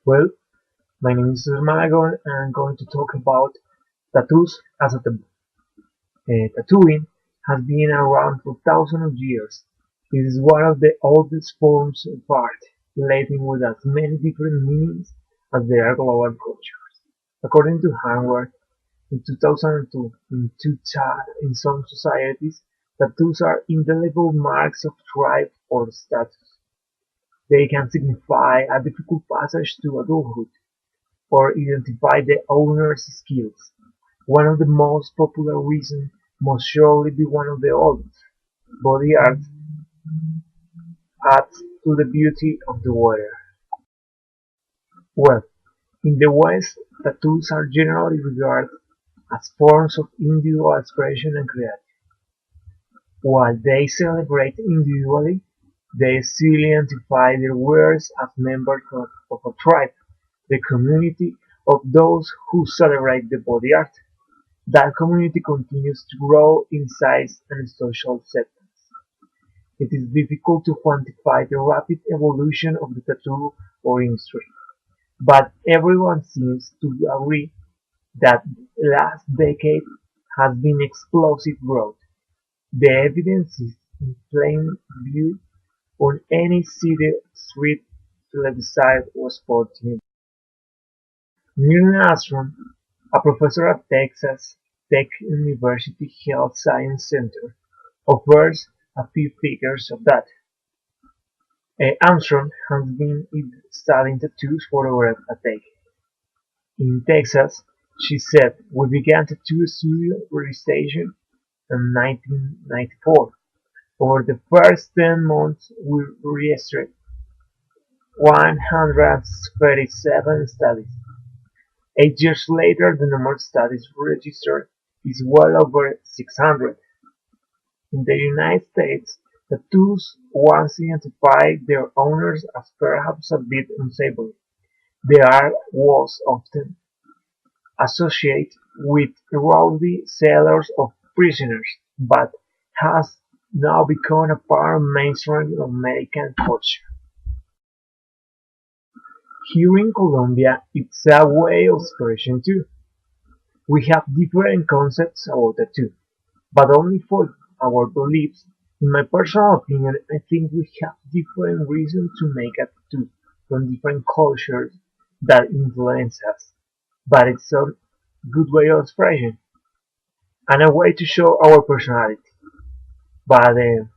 Well, my name is Cesar Malagón and I'm going to talk about tattoos as a taboo. Tattooing has been around for thousands of years. It is one of the oldest forms of art, laden with as many different meanings as there are global cultures. According to Howard, in 2002, in some societies, tattoos are indelible marks of tribe or status. They can signify a difficult passage to adulthood or identify the owner's skills. One of the most popular reasons must surely be one of the oldest. Body art adds to the beauty of the wearer. Well, in the West, tattoos are generally regarded as forms of individual expression and creativity. While they celebrate individually, they still identify their wearers as members of a tribe, the community of those who celebrate the body art. That community continues to grow in size and social acceptance. It is difficult to quantify the rapid evolution of the tattoo industry, but everyone seems to agree that the last decade has been explosive growth. The evidence is in plain view on any city street, televised or sports news. Neil Armstrong, a professor at Texas Tech University Health Science Center, offers a few figures of that. Armstrong has been studying tattoos for over a decade. In Texas, she said, "We began tattoo studio registration in 1994. Over the first 10 months, we registered 137 studies. 8 years later, the number of studies registered is well over 600. In the United States, tattoos once identified their owners as perhaps a bit unsavory. The art was often associated with rowdy sailors or prisoners, but has now become a part of mainstream American culture. Here in Colombia, it's a way of expression too. We have different concepts about tattoo, but only for our beliefs. In my personal opinion, I think we have different reasons to make a tattoo from different cultures that influence us, but it's a good way of expression and a way to show our personality. But it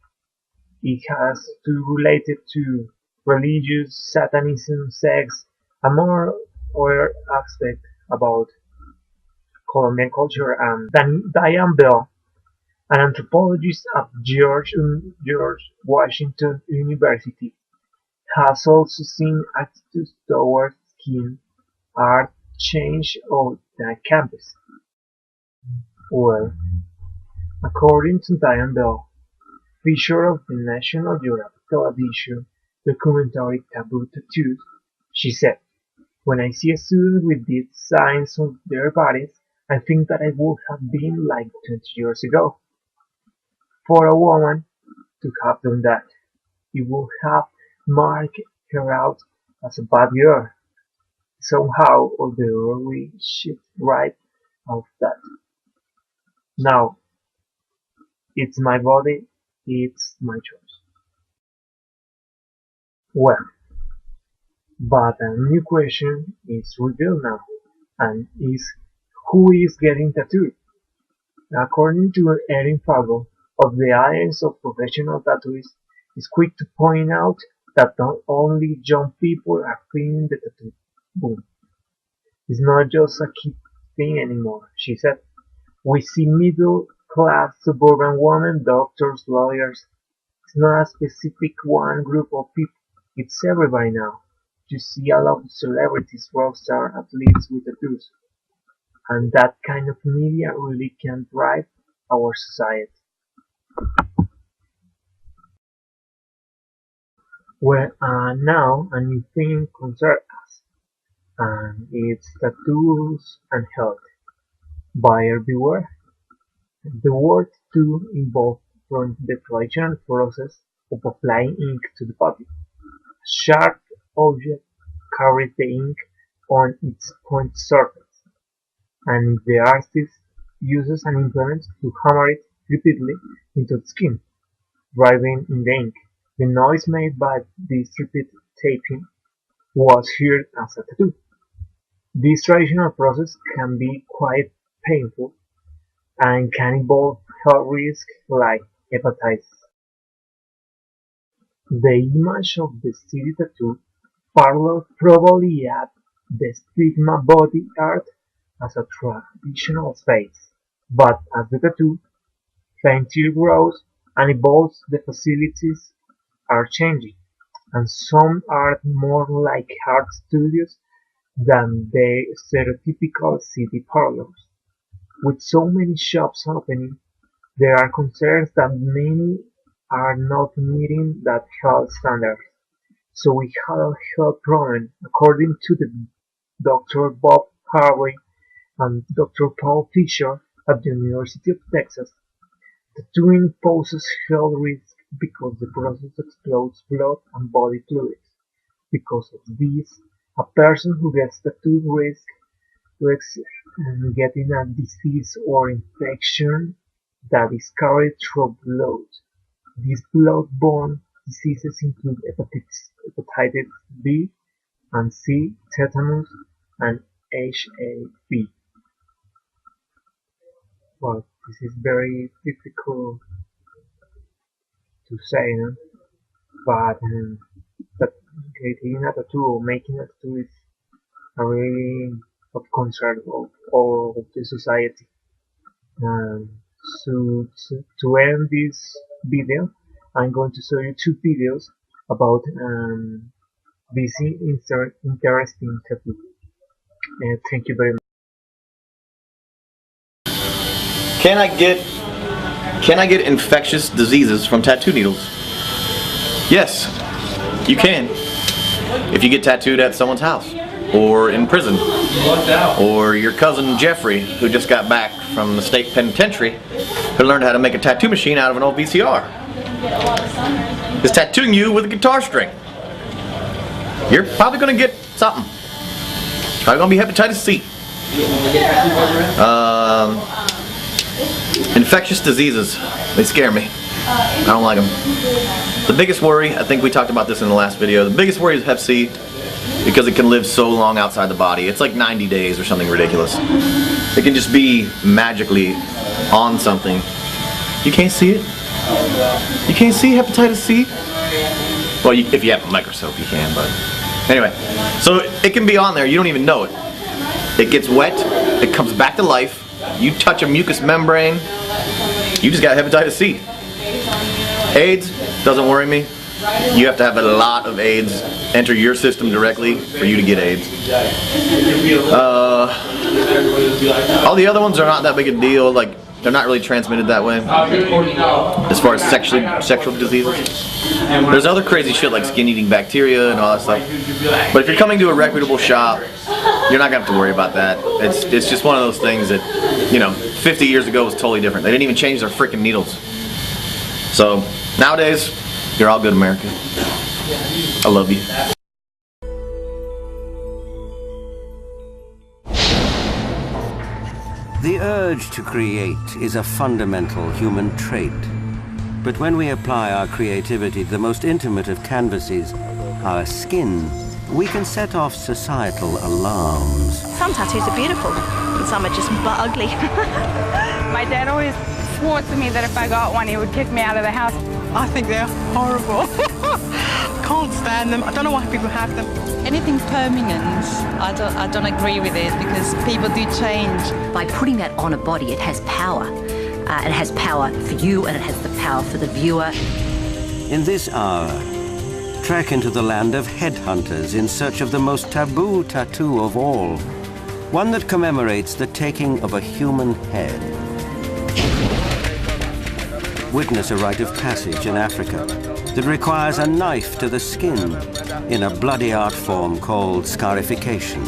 has to relate it to religious, satanism, sex, and more other aspect about Colombian culture. And Diane Bell, an anthropologist at George Washington University, has also seen attitudes towards skin art change on the campus. Well, according to Diane Bell, feature of the National Geographic television documentary Taboo Tattoos, she said, "When I see a student with these signs on their bodies, I think that I would have been like 20 years ago. For a woman to have done that, it would have marked her out as a bad girl. Somehow all the early shit right of that. Now, it's my body, it's my choice." Well, but a new question is revealed now, and is who is getting tattooed? According to Erin Fago of the Alliance of Professional Tattooists, is quick to point out that not only young people are feeling the tattoo boom. It's not just a kid thing anymore, she said. We see middle-class suburban women, doctors, lawyers. It's not a specific one group of people, it's everybody now. You see a lot of celebrities, rock stars, athletes with tattoos. And that kind of media really can drive our society. Well, now a new thing concerns us, and it's tattoos and health. Buyer beware. The word tattoo involved from the traditional process of applying ink to the body. A sharp object carries the ink on its point surface, and the artist uses an implement to hammer it repeatedly into the skin, driving in the ink. The noise made by this repeated tapping was heard as a tattoo. This traditional process can be quite painful and can involve health risks like hepatitis. The image of the city tattoo parlor probably adds the stigma body art as a traditional space, but as the tattoo frontier grows and evolves, the facilities are changing, and some are more like art studios than the stereotypical city parlors. With so many shops opening, there are concerns that many are not meeting that health standards. So we have a health problem. According to the Dr. Bob Harvey and Dr. Paul Fisher at the University of Texas, tattooing poses health risks because the process explodes blood and body fluids. Because of this, a person who gets tattooed risks getting a disease or infection that is carried through blood. These blood-borne diseases include hepatitis B and C, tetanus, and HIV. Well, this is very difficult to say, no? But getting a tattoo or making a tattoo is a really of concern of all the society. To end this video, I'm going to show you two videos about this interesting tattoo. Thank you very much. Can I get infectious diseases from tattoo needles? Yes, you can. If you get tattooed at someone's house, or in prison, or your cousin Jeffrey, who just got back from the state penitentiary, who learned how to make a tattoo machine out of an old VCR, is tattooing you with a guitar string. You're probably going to get something. It's probably going to be hepatitis C. Infectious diseases, they scare me. I don't like them. The biggest worry, I think we talked about this in the last video, the biggest worry is Hep C because it can live so long outside the body. It's like 90 days or something ridiculous. It can just be magically on something. You can't see it. You can't see hepatitis C? Well, if you have a microscope, you can, but anyway. So it can be on there, you don't even know it. It gets wet, it comes back to life, you touch a mucous membrane, you just got hepatitis C. AIDS doesn't worry me. You have to have a lot of AIDS enter your system directly for you to get AIDS. All the other ones are not that big a deal. Like, they're not really transmitted that way. As far as sexual diseases, there's other crazy shit like skin-eating bacteria and all that stuff. But if you're coming to a reputable shop, you're not gonna have to worry about that. It's just one of those things that, you know, 50 years ago was totally different. They didn't even change their freaking needles. So nowadays, you're all good, America. I love you. The urge to create is a fundamental human trait. But when we apply our creativity to the most intimate of canvases, our skin, we can set off societal alarms. Some tattoos are beautiful, and some are just butt ugly. My dad always swore to me that if I got one, he would kick me out of the house. I think they're horrible. Can't stand them. I don't know why people have them. Anything permanent, I don't agree with it because people do change. By putting that on a body, it has power. It has power for you and it has the power for the viewer. In this hour, trek into the land of headhunters in search of the most taboo tattoo of all. One that commemorates the taking of a human head. Witness a rite of passage in Africa that requires a knife to the skin in a bloody art form called scarification.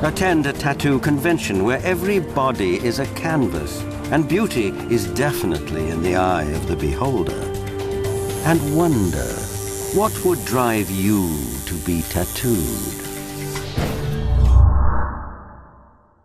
Attend a tattoo convention where every body is a canvas and beauty is definitely in the eye of the beholder. And wonder, What would drive you to be tattooed?